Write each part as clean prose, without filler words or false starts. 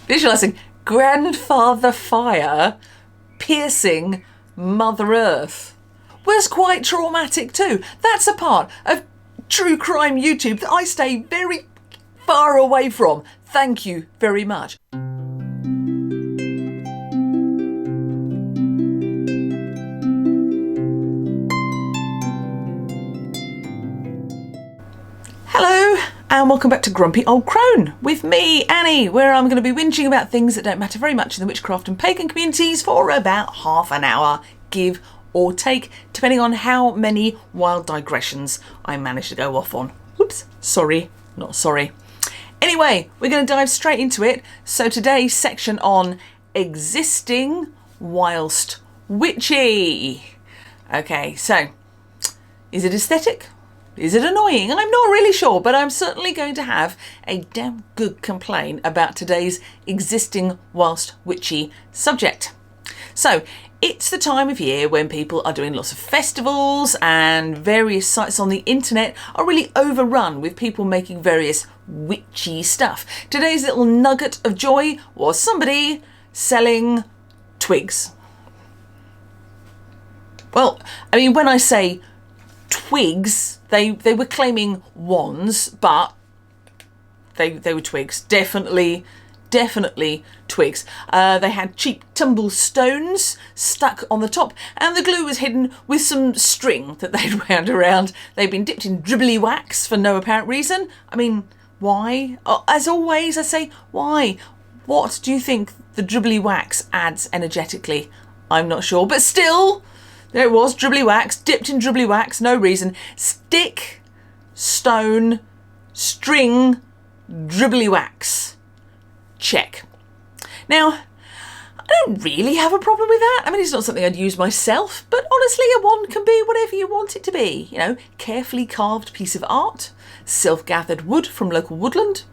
visualising Grandfather Fire piercing Mother Earth was quite traumatic too. That's a part of true crime YouTube that I stay very far away from. Thank you very much. Hello and welcome back to Grumpy Old Crone with me, Annie, where I'm going to be whinging about things that don't matter very much in the witchcraft and pagan communities for about half an hour, give or take, depending on how many wild digressions I manage to go off on. Whoops, sorry, not sorry. Anyway, we're going to dive straight into it. So today's section on existing whilst witchy. Okay, so is it aesthetic? Is it annoying? I'm not really sure, but I'm certainly going to have a damn good complaint about today's existing whilst witchy subject. So it's the time of year when people are doing lots of festivals and various sites on the internet are really overrun with people making various witchy stuff. Today's little nugget of joy was somebody selling twigs. Well, I mean, when I say twigs, they were claiming wands, but they were twigs. Definitely twigs. They had cheap tumble stones stuck on the top, and the glue was hidden with some string that they'd wound around. They'd been dipped in dribbly wax for no apparent reason. I mean, why? As always, I say, why? What do you think the dribbly wax adds energetically? I'm not sure, but still, there it was, dribbly wax, dipped in dribbly wax, no reason. Stick, stone, string, dribbly wax. Check. Now, I don't really have a problem with that. I mean, it's not something I'd use myself, but honestly, a wand can be whatever you want it to be. You know, carefully carved piece of art, self-gathered wood from local woodland,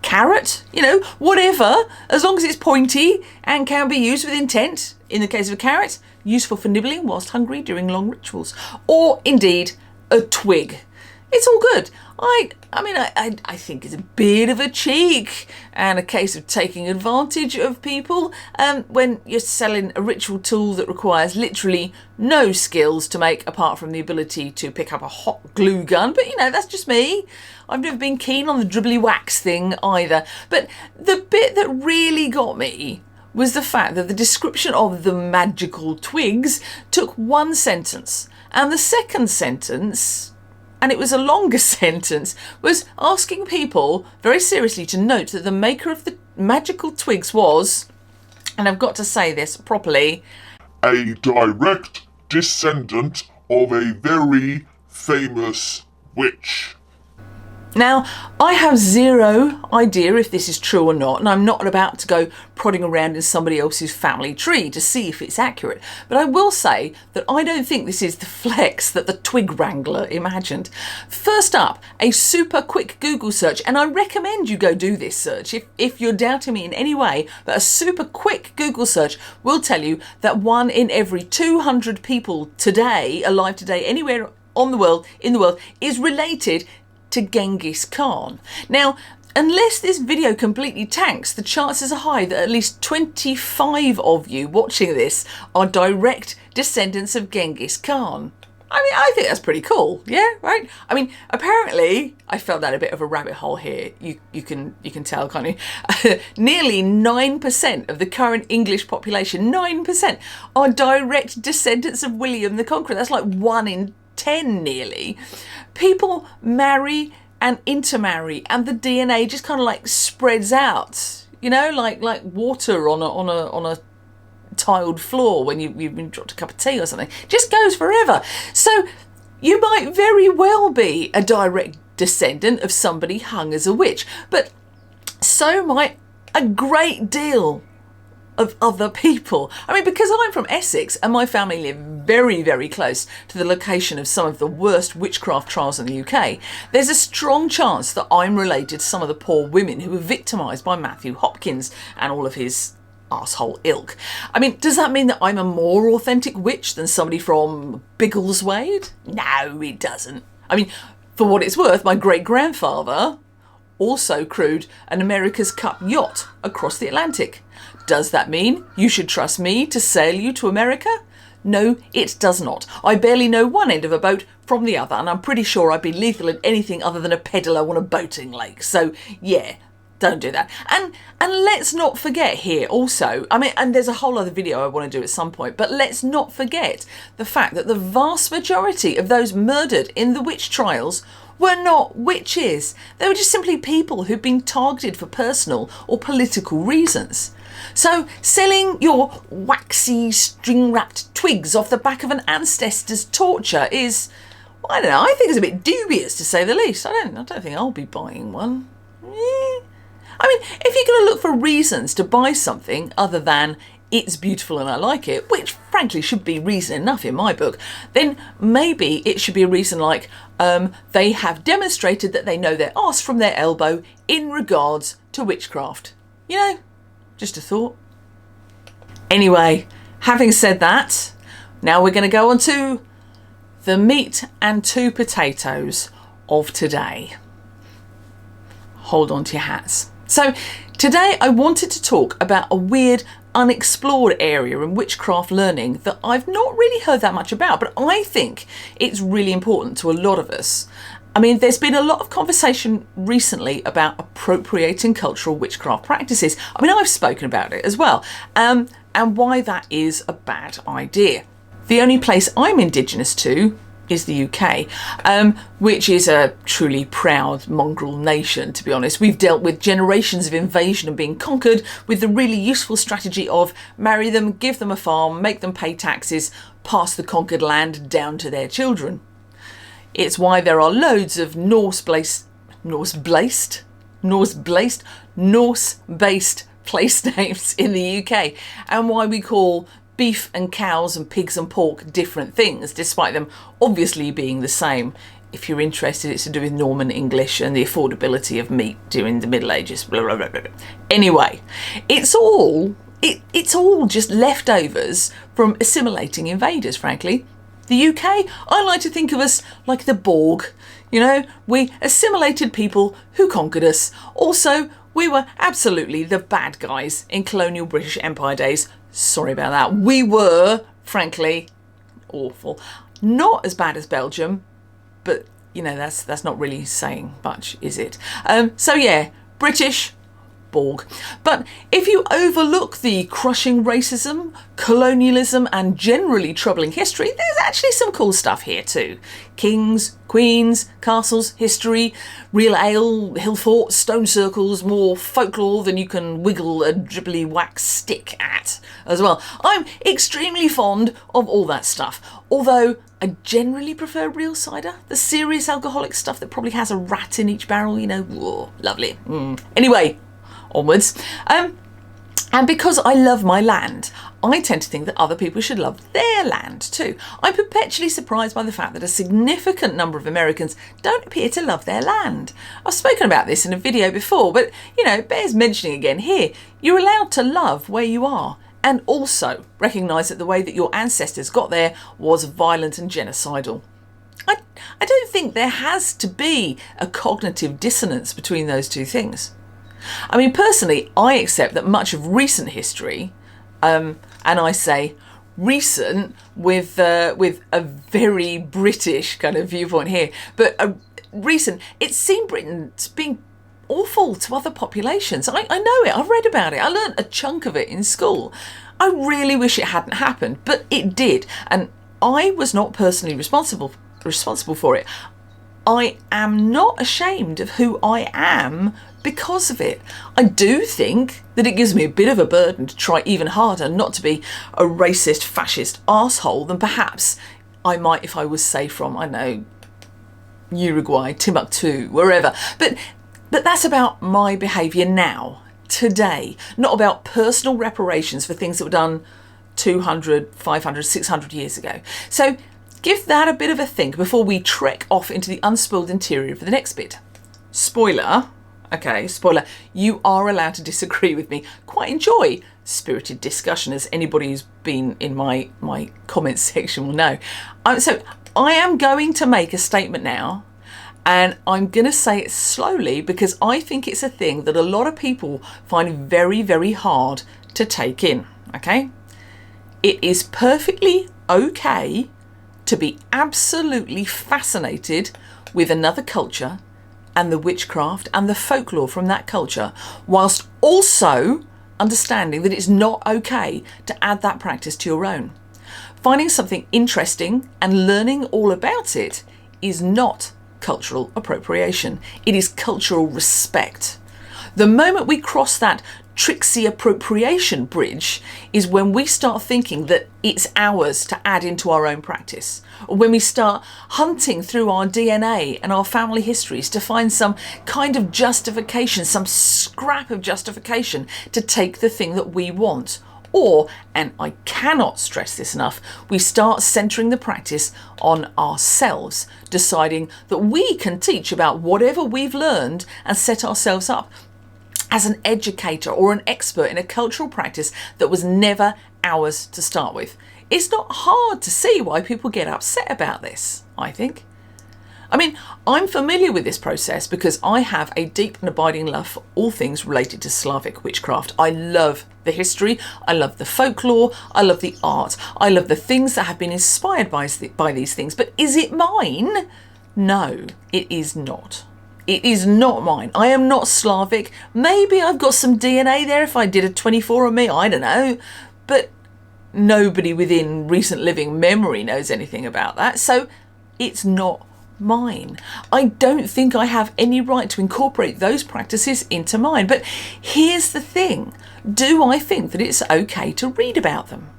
carrot, you know, whatever, as long as it's pointy and can be used with intent. In the case of a carrot, useful for nibbling whilst hungry during long rituals. Or indeed, a twig. It's all good. I think it's a bit of a cheek and a case of taking advantage of people when you're selling a ritual tool that requires literally no skills to make apart from the ability to pick up a hot glue gun. But, you know, that's just me. I've never been keen on the dribbly wax thing either. But the bit that really got me was the fact that the description of the magical twigs took one sentence, and the second sentence, and it was a longer sentence, was asking people very seriously to note that the maker of the magical twigs was, and I've got to say this properly, a direct descendant of a very famous witch. Now, I have zero idea if this is true or not, and I'm not about to go prodding around in somebody else's family tree to see if it's accurate. But I will say that I don't think this is the flex that the twig wrangler imagined. First up, a super quick Google search, and I recommend you go do this search if you're doubting me in any way, but a super quick Google search will tell you that 1 in every 200 people today, alive today, anywhere in the world, is related to Genghis Khan. Now, unless this video completely tanks, the chances are high that at least 25 of you watching this are direct descendants of Genghis Khan. I mean, I think that's pretty cool, yeah, right? I mean, apparently, I fell down a bit of a rabbit hole here. You can tell, can't you? Nearly 9% of the current English population, 9%, are direct descendants of William the Conqueror. That's like 1 in 10 nearly. People marry and intermarry, and the DNA just kind of like spreads out, you know, like water on a tiled floor when you've been dropped a cup of tea or something. Just goes forever. So you might very well be a direct descendant of somebody hung as a witch, but so might a great deal of other people. I mean, because I'm from Essex and my family live very, very close to the location of some of the worst witchcraft trials in the UK, there's a strong chance that I'm related to some of the poor women who were victimised by Matthew Hopkins and all of his arsehole ilk. I mean, does that mean that I'm a more authentic witch than somebody from Biggleswade? No, it doesn't. I mean, for what it's worth, my great-grandfather also crewed an America's Cup yacht across the Atlantic. Does that mean you should trust me to sail you to America? No, it does not. I barely know one end of a boat from the other, and I'm pretty sure I'd be lethal in anything other than a pedalo on a boating lake. So, yeah, don't do that. And let's not forget here also, I mean, and there's a whole other video I want to do at some point, but let's not forget the fact that the vast majority of those murdered in the witch trials were not witches. They were just simply people who'd been targeted for personal or political reasons. So selling your waxy string-wrapped twigs off the back of an ancestor's torture is, I don't know, I think it's a bit dubious to say the least. I don't think I'll be buying one. I mean, if you're going to look for reasons to buy something other than it's beautiful and I like it, which frankly should be reason enough in my book, then maybe it should be a reason like they have demonstrated that they know their arse from their elbow in regards to witchcraft. You know, just a thought. Anyway, having said that, now we're going to go on to the meat and two potatoes of today. Hold on to your hats. So today I wanted to talk about a weird, unexplored area in witchcraft learning that I've not really heard that much about, but I think it's really important to a lot of us. I mean, there's been a lot of conversation recently about appropriating cultural witchcraft practices. I mean, I've spoken about it as well, and why that is a bad idea. The only place I'm indigenous to is the UK, which is a truly proud mongrel nation, to be honest. We've dealt with generations of invasion and being conquered with the really useful strategy of marry them, give them a farm, make them pay taxes, pass the conquered land down to their children. It's why there are loads of Norse-based place names in the UK, and why we call beef and cows and pigs and pork different things, despite them obviously being the same. If you're interested, it's to do with Norman English and the affordability of meat during the Middle Ages. Blah, blah, blah, blah. Anyway, it's all just leftovers from assimilating invaders, frankly. The UK, I like to think of us like the Borg. You know, we assimilated people who conquered us. Also, we were absolutely the bad guys in colonial British Empire days. Sorry about that. We were, frankly, awful. Not as bad as Belgium, but, you know, that's not really saying much, is it? So, yeah, British, Borg. But if you overlook the crushing racism, colonialism, and generally troubling history, there's actually some cool stuff here too. Kings, queens, castles, history, real ale, hill forts, stone circles, more folklore than you can wiggle a dribbly wax stick at as well. I'm extremely fond of all that stuff, although I generally prefer real cider, the serious alcoholic stuff that probably has a rat in each barrel, you know. Whoa, lovely. Anyway, onwards. And because I love my land, I tend to think that other people should love their land too. I'm perpetually surprised by the fact that a significant number of Americans don't appear to love their land. I've spoken about this in a video before, but, you know, it bears mentioning again here. You're allowed to love where you are, and also recognise that the way that your ancestors got there was violent and genocidal. I don't think there has to be a cognitive dissonance between those two things. I mean, personally, I accept that much of recent history, and I say recent with a very British kind of viewpoint here, but recent, it's seen Britain being awful to other populations. I know it, I've read about it, I learned a chunk of it in school. I really wish it hadn't happened, but it did, and I was not personally responsible for it. I am not ashamed of who I am because of it. I do think that it gives me a bit of a burden to try even harder not to be a racist, fascist arsehole than perhaps I might if I was, say, from, I don't know, Uruguay, Timbuktu, wherever. But that's about my behaviour now, today, not about personal reparations for things that were done 200, 500, 600 years ago. So give that a bit of a think before we trek off into the unspoiled interior for the next bit. Spoiler, okay, spoiler, you are allowed to disagree with me. Quite enjoy spirited discussion, as anybody who's been in my comments section will know. So I am going to make a statement now, And I'm going to say it slowly because I think it's a thing that a lot of people find very, very hard to take in, okay? It is perfectly okay to be absolutely fascinated with another culture and the witchcraft and the folklore from that culture, whilst also understanding that it's not okay to add that practice to your own. Finding something interesting and learning all about it is not cultural appropriation. It is cultural respect. The moment we cross that tricksy appropriation bridge is when we start thinking that it's ours to add into our own practice, or when we start hunting through our DNA and our family histories to find some kind of justification, some scrap of justification to take the thing that we want. Or, and I cannot stress this enough, we start centering the practice on ourselves, deciding that we can teach about whatever we've learned and set ourselves up as an educator or an expert in a cultural practice that was never ours to start with. It's not hard to see why people get upset about this, I think. I mean, I'm familiar with this process because I have a deep and abiding love for all things related to Slavic witchcraft. I love the history, I love the folklore, I love the art, I love the things that have been inspired by these things. But is it mine? No, it is not. It is not mine. I am not Slavic. Maybe I've got some DNA there if I did a 24 on me, I don't know. But nobody within recent living memory knows anything about that. So it's not mine. I don't think I have any right to incorporate those practices into mine. But here's the thing. Do I think that it's okay to read about them?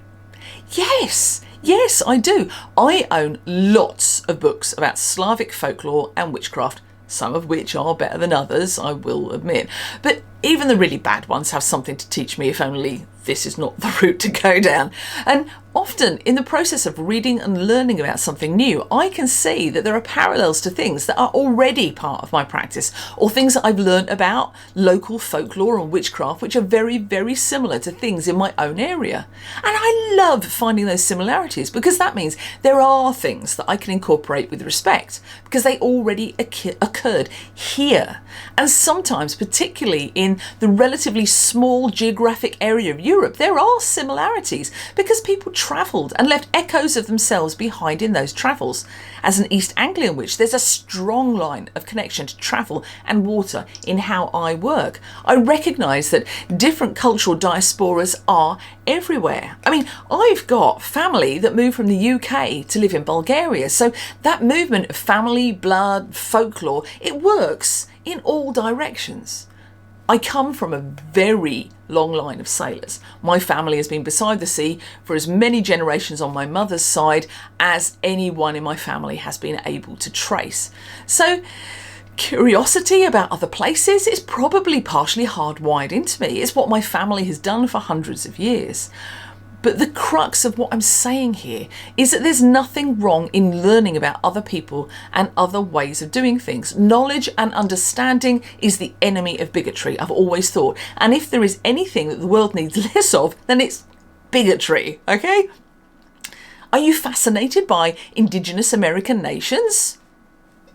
Yes. Yes, I do. I own lots of books about Slavic folklore and witchcraft, some of which are better than others, I will admit. But even the really bad ones have something to teach me, if only this is not the route to go down. And often in the process of reading and learning about something new, I can see that there are parallels to things that are already part of my practice, or things that I've learned about local folklore and witchcraft, which are very, very similar to things in my own area. And I love finding those similarities because that means there are things that I can incorporate with respect because they already occurred here. And sometimes, particularly in the relatively small geographic area of Europe, there are similarities because people travelled and left echoes of themselves behind in those travels. As an East Anglian witch, there's a strong line of connection to travel and water in how I work. I recognise that different cultural diasporas are everywhere. I mean, I've got family that moved from the UK to live in Bulgaria, so that movement of family, blood, folklore, it works in all directions. I come from a very long line of sailors. My family has been beside the sea for as many generations on my mother's side as anyone in my family has been able to trace. So curiosity about other places is probably partially hardwired into me. It's what my family has done for hundreds of years. But the crux of what I'm saying here is that there's nothing wrong in learning about other people and other ways of doing things. Knowledge and understanding is the enemy of bigotry, I've always thought. And if there is anything that the world needs less of, then it's bigotry, okay? Are you fascinated by Indigenous American nations?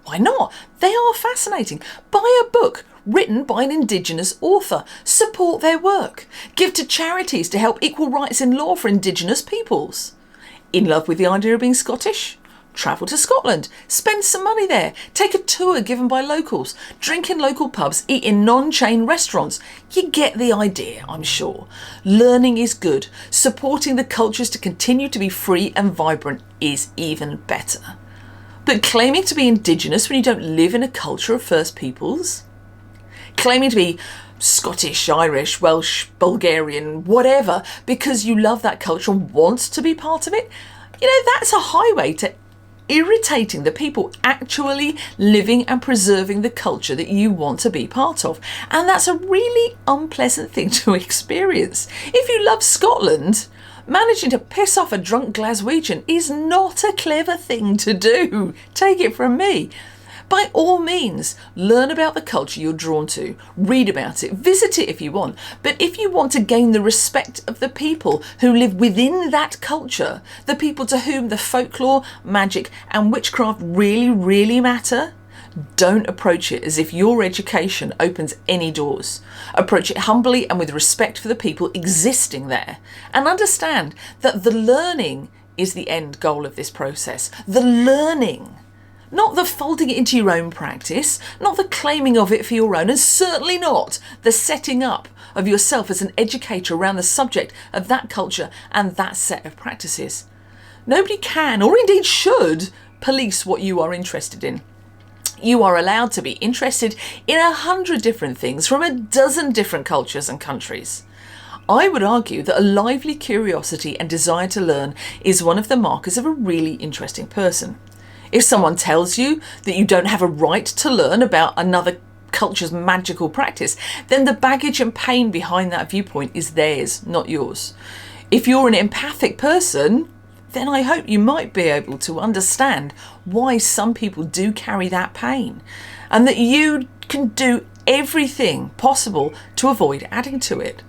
Why not? They are fascinating. Buy a book written by an Indigenous author. Support their work. Give to charities to help equal rights in law for Indigenous peoples. In love with the idea of being Scottish? Travel to Scotland. Spend some money there. Take a tour given by locals. Drink in local pubs. Eat in non-chain restaurants. You get the idea, I'm sure. Learning is good. Supporting the cultures to continue to be free and vibrant is even better. But claiming to be Indigenous when you don't live in a culture of First Peoples? Claiming to be Scottish, Irish, Welsh, Bulgarian, whatever, because you love that culture and want to be part of it? You know, that's a highway to irritating the people actually living and preserving the culture that you want to be part of. And that's a really unpleasant thing to experience. If you love Scotland, managing to piss off a drunk Glaswegian is not a clever thing to do. Take it from me. By all means, learn about the culture you're drawn to, read about it, visit it if you want. But if you want to gain the respect of the people who live within that culture, the people to whom the folklore, magic and witchcraft really, really matter, Don't approach it as if your education opens any doors. Approach it humbly and with respect for the people existing there. And understand that the learning is the end goal of this process. The learning. Not the folding it into your own practice, not the claiming of it for your own, and certainly not the setting up of yourself as an educator around the subject of that culture and that set of practices. Nobody can, or indeed should, police what you are interested in. You are allowed to be interested in 100 different things from a dozen different cultures and countries. I would argue that a lively curiosity and desire to learn is one of the markers of a really interesting person. If someone tells you that you don't have a right to learn about another culture's magical practice, then the baggage and pain behind that viewpoint is theirs, not yours. If you're an empathic person, then I hope you might be able to understand why some people do carry that pain, and that you can do everything possible to avoid adding to it.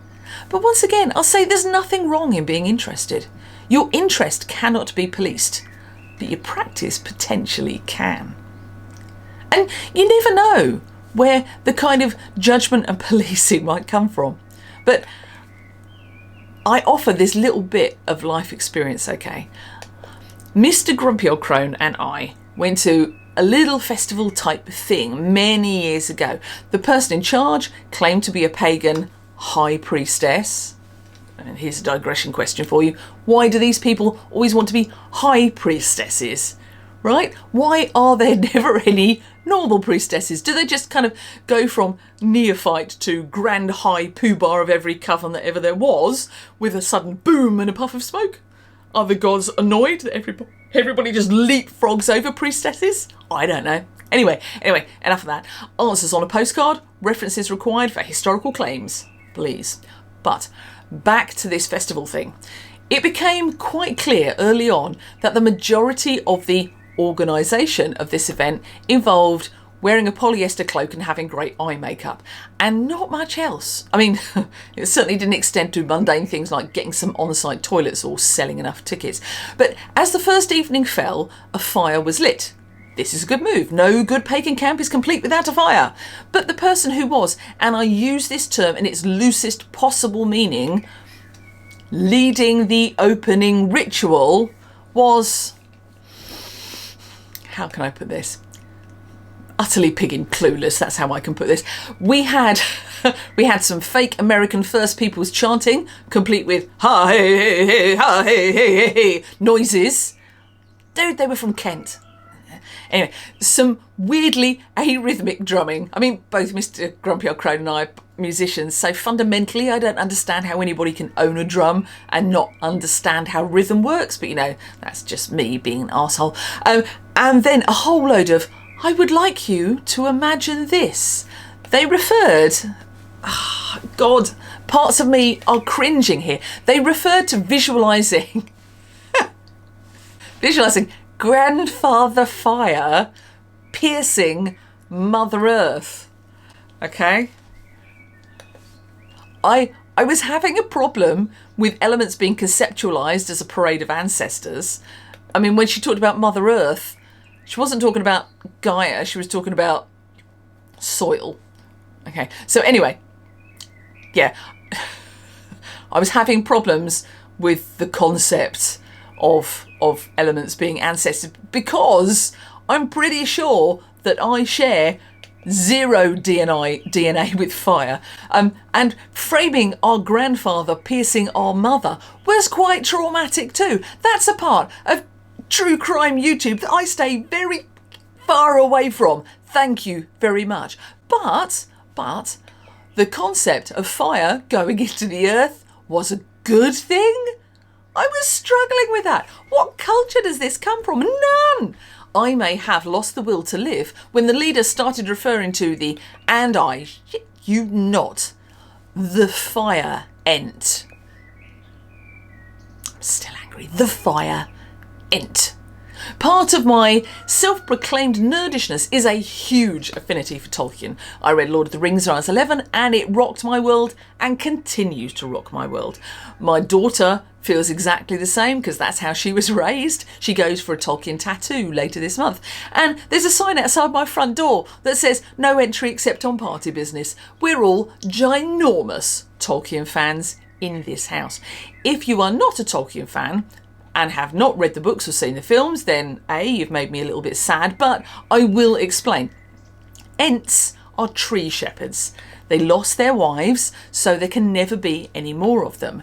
But once again, I'll say there's nothing wrong in being interested. Your interest cannot be policed, but your practice potentially can. And you never know where the kind of judgment and policing might come from. But I offer this little bit of life experience, okay? Mr. Grumpy Old Crone and I went to a little festival type thing many years ago. The person in charge claimed to be a pagan high priestess. And here's a digression question for you. Why do these people always want to be high priestesses? Right? Why are there never any normal priestesses? Do they just kind of go from neophyte to grand high poobah of every coven that ever there was with a sudden boom and a puff of smoke? Are the gods annoyed that everybody just leapfrogs over priestesses? I don't know. Anyway, enough of that. Answers on a postcard, references required for historical claims, please. But back to this festival thing. It became quite clear early on that the majority of the organisation of this event involved wearing a polyester cloak and having great eye makeup, and not much else. I mean, it certainly didn't extend to mundane things like getting some on-site toilets or selling enough tickets. But as the first evening fell, a fire was lit. This is a good move. No good pagan camp is complete without a fire. But the person who was, and I use this term in its loosest possible meaning, leading the opening ritual was, how can I put this? Utterly pigging clueless, that's how I can put this. We had some fake American First Peoples chanting, complete with ha hey hey hey ha hey hey hey hey noises. Dude, they were from Kent. Anyway, some weirdly arrhythmic drumming. I mean, both Mr. Grumpy Old Crone and I are musicians, so fundamentally I don't understand how anybody can own a drum and not understand how rhythm works, but you know, that's just me being an arsehole. And then a whole load of, I would like you to imagine this. They referred, God, parts of me are cringing here. They referred to visualising Grandfather Fire piercing Mother Earth. Okay? I was having a problem with elements being conceptualised as a parade of ancestors. I mean, when she talked about Mother Earth, she wasn't talking about Gaia, she was talking about soil. Okay, so anyway, yeah, I was having problems with the concept of elements being ancestors because I'm pretty sure that I share zero DNA with fire. And framing our grandfather piercing our mother was quite traumatic too. That's a part of true crime YouTube that I stay very far away from. Thank you very much. But the concept of fire going into the earth was a good thing. I was struggling with that. What culture does this come from? None. I may have lost the will to live when the leader started referring to the and I, you not, the fire ent. I'm still angry. The fire ent. Part of my self-proclaimed nerdishness is a huge affinity for Tolkien. I read Lord of the Rings when I was 11 and it rocked my world and continues to rock my world. My daughter feels exactly the same because that's how she was raised. She goes for a Tolkien tattoo later this month. And there's a sign outside my front door that says no entry except on party business. We're all ginormous Tolkien fans in this house. If you are not a Tolkien fan and have not read the books or seen the films, then you've made me a little bit sad, but I will explain. Ents are tree shepherds. They lost their wives, so there can never be any more of them.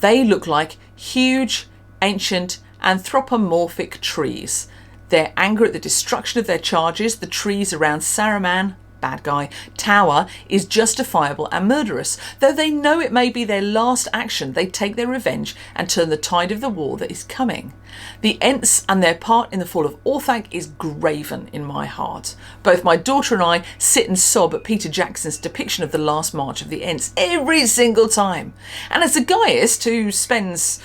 They look like huge, ancient, anthropomorphic trees. Their anger at the destruction of their charges, the trees around Saruman, bad guy, tower, is justifiable and murderous. Though they know it may be their last action, they take their revenge and turn the tide of the war that is coming. The Ents and their part in the fall of Orthanc is graven in my heart. Both my daughter and I sit and sob at Peter Jackson's depiction of the last march of the Ents every single time. And as a Gaiist who spends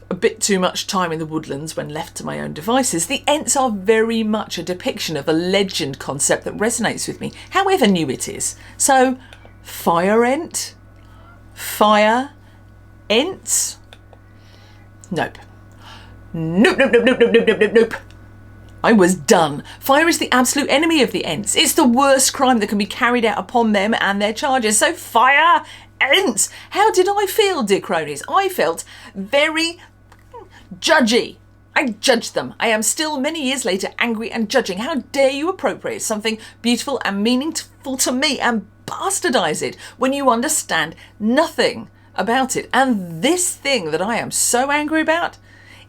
a bit too much time in the woodlands when left to my own devices, the Ents are very much a depiction of a legend concept that resonates with me, however new it is. So, fire Ent? Fire Ents? Nope. Nope, nope, nope, nope, nope, nope, nope, nope, nope. I was done. Fire is the absolute enemy of the Ents. It's the worst crime that can be carried out upon them and their charges. So fire Ents! How did I feel, dear cronies? I felt very judgy. I judged them. I am still, many years later, angry and judging. How dare you appropriate something beautiful and meaningful to me and bastardize it when you understand nothing about it? And this thing that I am so angry about,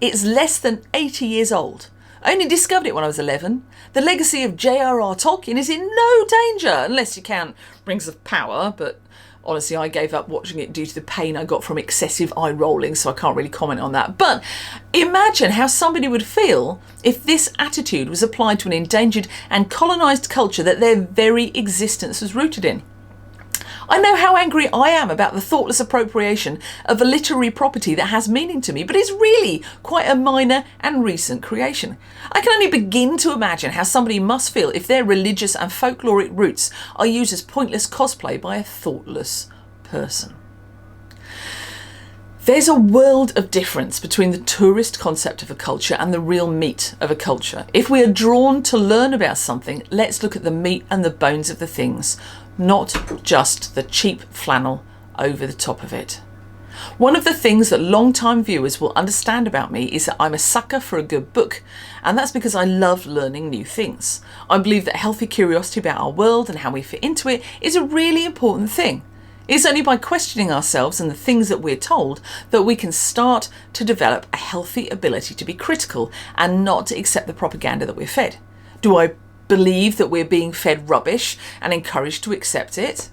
it's less than 80 years old. I only discovered it when I was 11. The legacy of J.R.R. Tolkien is in no danger, unless you count Rings of Power, but honestly, I gave up watching it due to the pain I got from excessive eye rolling, so I can't really comment on that. But imagine how somebody would feel if this attitude was applied to an endangered and colonised culture that their very existence was rooted in. I know how angry I am about the thoughtless appropriation of a literary property that has meaning to me, but is really quite a minor and recent creation. I can only begin to imagine how somebody must feel if their religious and folkloric roots are used as pointless cosplay by a thoughtless person. There's a world of difference between the tourist concept of a culture and the real meat of a culture. If we are drawn to learn about something, let's look at the meat and the bones of the things, not just the cheap flannel over the top of it. One of the things that long-time viewers will understand about me is that I'm a sucker for a good book, and that's because I love learning new things. I believe that healthy curiosity about our world and how we fit into it is a really important thing. It's only by questioning ourselves and the things that we're told that we can start to develop a healthy ability to be critical and not to accept the propaganda that we're fed. Do I believe that we're being fed rubbish and encouraged to accept it?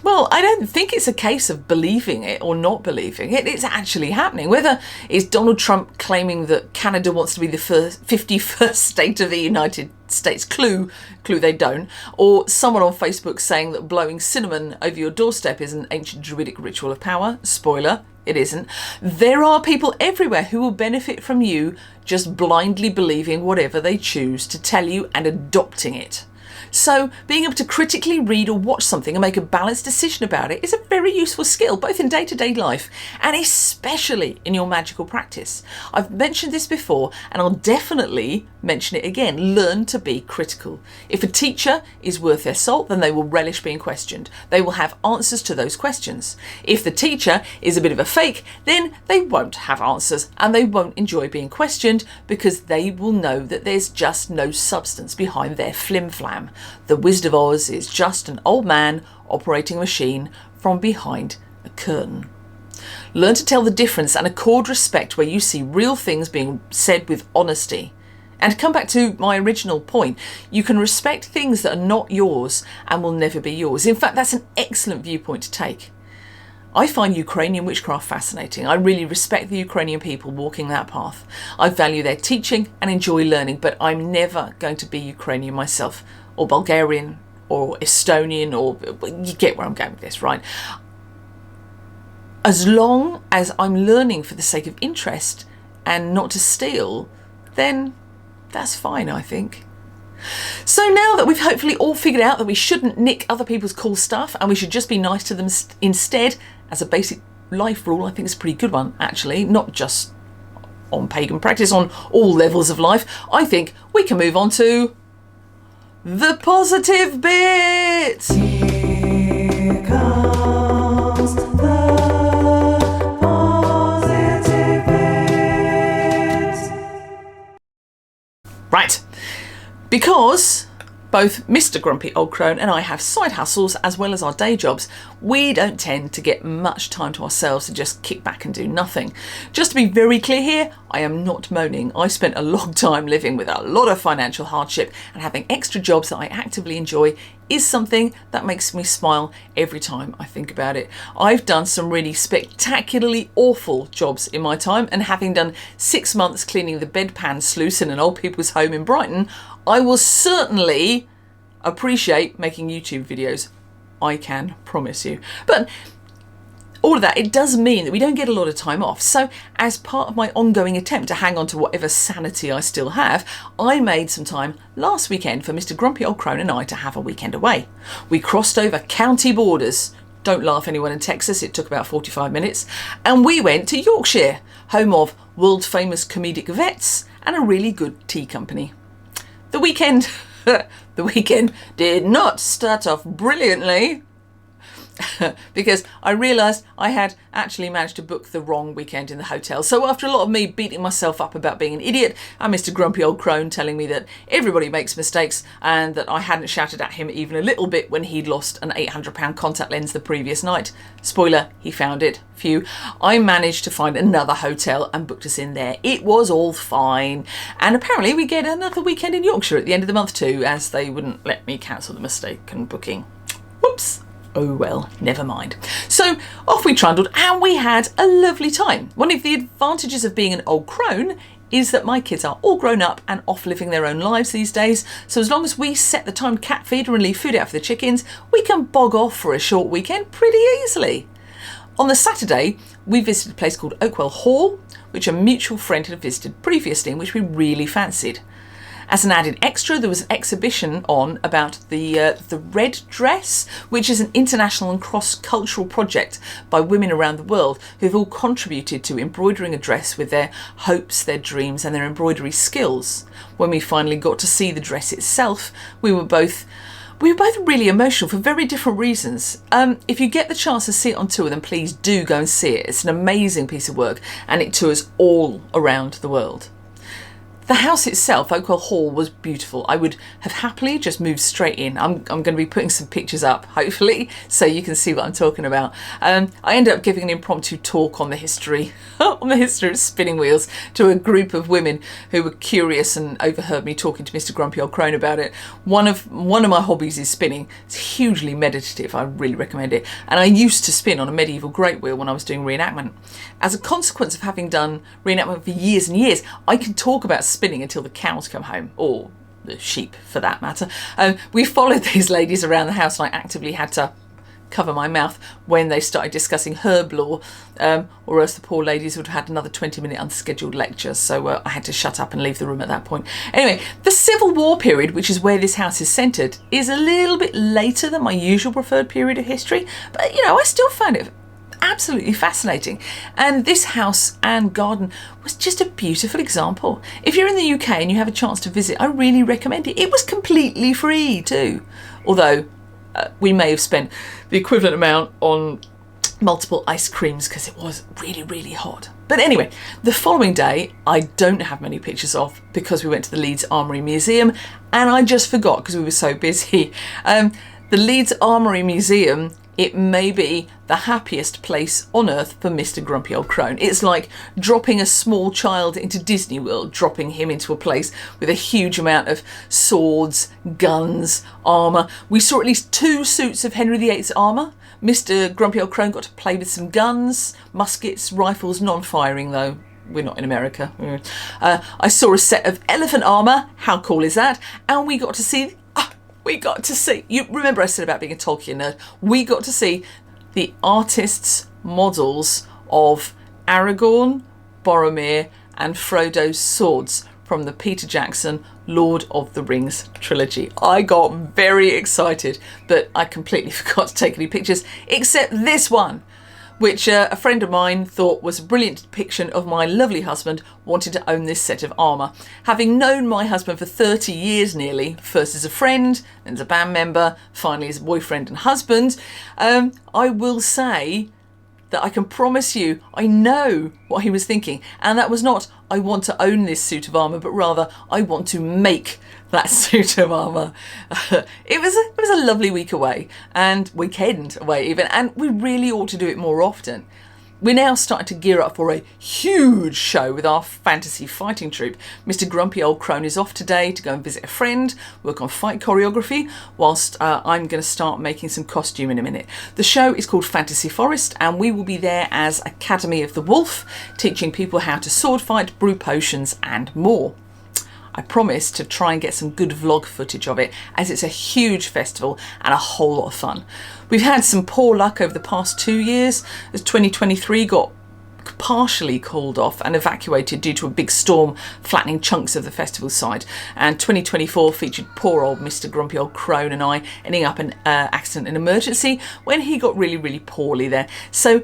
Well, I don't think it's a case of believing it or not believing it. It's actually happening. Whether it's Donald Trump claiming that Canada wants to be the 51st state of the United States, clue they don't, or someone on Facebook saying that blowing cinnamon over your doorstep is an ancient druidic ritual of power. Spoiler, it isn't. There are people everywhere who will benefit from you just blindly believing whatever they choose to tell you and adopting it. So being able to critically read or watch something and make a balanced decision about it is a very useful skill, both in day-to-day life and especially in your magical practice. I've mentioned this before and I'll definitely mention it again. Learn to be critical. If a teacher is worth their salt, then they will relish being questioned. They will have answers to those questions. If the teacher is a bit of a fake, then they won't have answers and they won't enjoy being questioned because they will know that there's just no substance behind their flim-flam. The Wizard of Oz is just an old man operating a machine from behind a curtain. Learn to tell the difference and accord respect where you see real things being said with honesty. And to come back to my original point, you can respect things that are not yours and will never be yours. In fact, that's an excellent viewpoint to take. I find Ukrainian witchcraft fascinating. I really respect the Ukrainian people walking that path. I value their teaching and enjoy learning, but I'm never going to be Ukrainian myself, or Bulgarian, or Estonian, or you get where I'm going with this, right? As long as I'm learning for the sake of interest and not to steal, then that's fine, I think. So now that we've hopefully all figured out that we shouldn't nick other people's cool stuff and we should just be nice to them instead, as a basic life rule, I think it's a pretty good one, actually, not just on pagan practice, on all levels of life, I think we can move on to the positive bit. Here comes the positive bit. Right. Because both Mr. Grumpy Old Crone and I have side hustles as well as our day jobs, we don't tend to get much time to ourselves to just kick back and do nothing. Just to be very clear here, I am not moaning. I spent a long time living with a lot of financial hardship, and having extra jobs that I actively enjoy is something that makes me smile every time I think about it. I've done some really spectacularly awful jobs in my time, and having done 6 months cleaning the bedpan sluice in an old people's home in Brighton, I will certainly appreciate making YouTube videos. I can promise you. But all of that, it does mean that we don't get a lot of time off. So as part of my ongoing attempt to hang on to whatever sanity I still have, I made some time last weekend for Mr. Grumpy Old Crone and I to have a weekend away. We crossed over county borders. Don't laugh, anyone in Texas, it took about 45 minutes. And we went to Yorkshire, home of world famous comedic vets and a really good tea company. The weekend did not start off brilliantly because I realised I had actually managed to book the wrong weekend in the hotel. So after a lot of me beating myself up about being an idiot and Mr. Grumpy Old Crone telling me that everybody makes mistakes and that I hadn't shouted at him even a little bit when he'd lost an £800 contact lens the previous night. Spoiler, he found it. Phew. I managed to find another hotel and booked us in there. It was all fine. And apparently we get another weekend in Yorkshire at the end of the month too, as they wouldn't let me cancel the mistaken booking. Whoops. Oh well, never mind. So off we trundled and we had a lovely time. One of the advantages of being an old crone is that my kids are all grown up and off living their own lives these days. So as long as we set the timed cat feeder and leave food out for the chickens, we can bog off for a short weekend pretty easily. On the Saturday, we visited a place called Oakwell Hall, which a mutual friend had visited previously and which we really fancied. As an added extra, there was an exhibition on about the red dress, which is an international and cross-cultural project by women around the world who've all contributed to embroidering a dress with their hopes, their dreams and their embroidery skills. When we finally got to see the dress itself, we were both really emotional for very different reasons. If you get the chance to see it on tour, then please do go and see it. It's an amazing piece of work and it tours all around the world. The house itself, Oakwell Hall, was beautiful. I would have happily just moved straight in. I'm going to be putting some pictures up, hopefully, so you can see what I'm talking about. I ended up giving an impromptu talk on the history of spinning wheels to a group of women who were curious and overheard me talking to Mr. Grumpy Old Crone about it. One of my hobbies is spinning. It's hugely meditative. I really recommend it. And I used to spin on a medieval great wheel when I was doing reenactment. As a consequence of having done reenactment for years and years, I can talk about spinning until the cows come home, or the sheep for that matter. We followed these ladies around the house and I actively had to cover my mouth when they started discussing herb law, or else the poor ladies would have had another 20-minute unscheduled lecture, so I had to shut up and leave the room at that point. Anyway, the Civil War period, which is where this house is centred, is a little bit later than my usual preferred period of history, but I still found it absolutely fascinating. And this house and garden was just a beautiful example. If you're in the UK and you have a chance to visit, I really recommend it. It was completely free too, although we may have spent the equivalent amount on multiple ice creams because it was really, really hot. But anyway, the following day I don't have many pictures of because we went to the Leeds Armoury Museum and I just forgot because we were so busy. The Leeds Armoury Museum, it may be the happiest place on earth for Mr. Grumpy Old Crone. It's like dropping a small child into Disney World, dropping him into a place with a huge amount of swords, guns, armour. We saw at least 2 suits of Henry VIII's armour. Mr. Grumpy Old Crone got to play with some guns, muskets, rifles, non-firing though. We're not in America. I saw a set of elephant armour. How cool is that? And we got to see, you remember I said about being a Tolkien nerd, we got to see the artists' models of Aragorn, Boromir and Frodo's swords from the Peter Jackson Lord of the Rings trilogy. I got very excited, but I completely forgot to take any pictures, except this one, which a friend of mine thought was a brilliant depiction of my lovely husband wanting to own this set of armour. Having known my husband for 30 years nearly, first as a friend, then as a band member, finally as a boyfriend and husband, I will say that I can promise you I know what he was thinking. And that was not, I want to own this suit of armour, but rather, I want to make that suit of armour. It was a lovely week away, and weekend away even, and we really ought to do it more often. We're now starting to gear up for a huge show with our fantasy fighting troupe. Mr. Grumpy Old Crone is off today to go and visit a friend, work on fight choreography, whilst I'm going to start making some costume in a minute. The show is called Fantasy Forest, and we will be there as Academy of the Wolf, teaching people how to sword fight, brew potions, and more. I promise to try and get some good vlog footage of it, as it's a huge festival and a whole lot of fun. We've had some poor luck over the past 2 years, as 2023 got partially called off and evacuated due to a big storm flattening chunks of the festival site, and 2024 featured poor old Mr. Grumpy Old Crone and I ending up in accident and emergency when he got really poorly there. So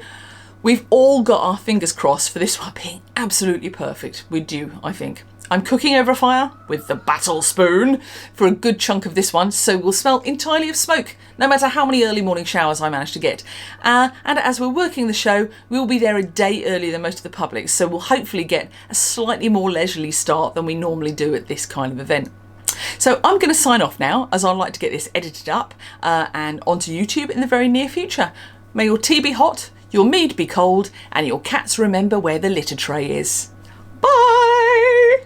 we've all got our fingers crossed for this one being absolutely perfect. We do, I think. I'm cooking over a fire with the battle spoon for a good chunk of this one, so we'll smell entirely of smoke, no matter how many early morning showers I manage to get. And as we're working the show, we'll be there a day earlier than most of the public, so we'll hopefully get a slightly more leisurely start than we normally do at this kind of event. So I'm going to sign off now, as I'd like to get this edited up and onto YouTube in the very near future. May your tea be hot, your mead be cold, and your cats remember where the litter tray is. Bye!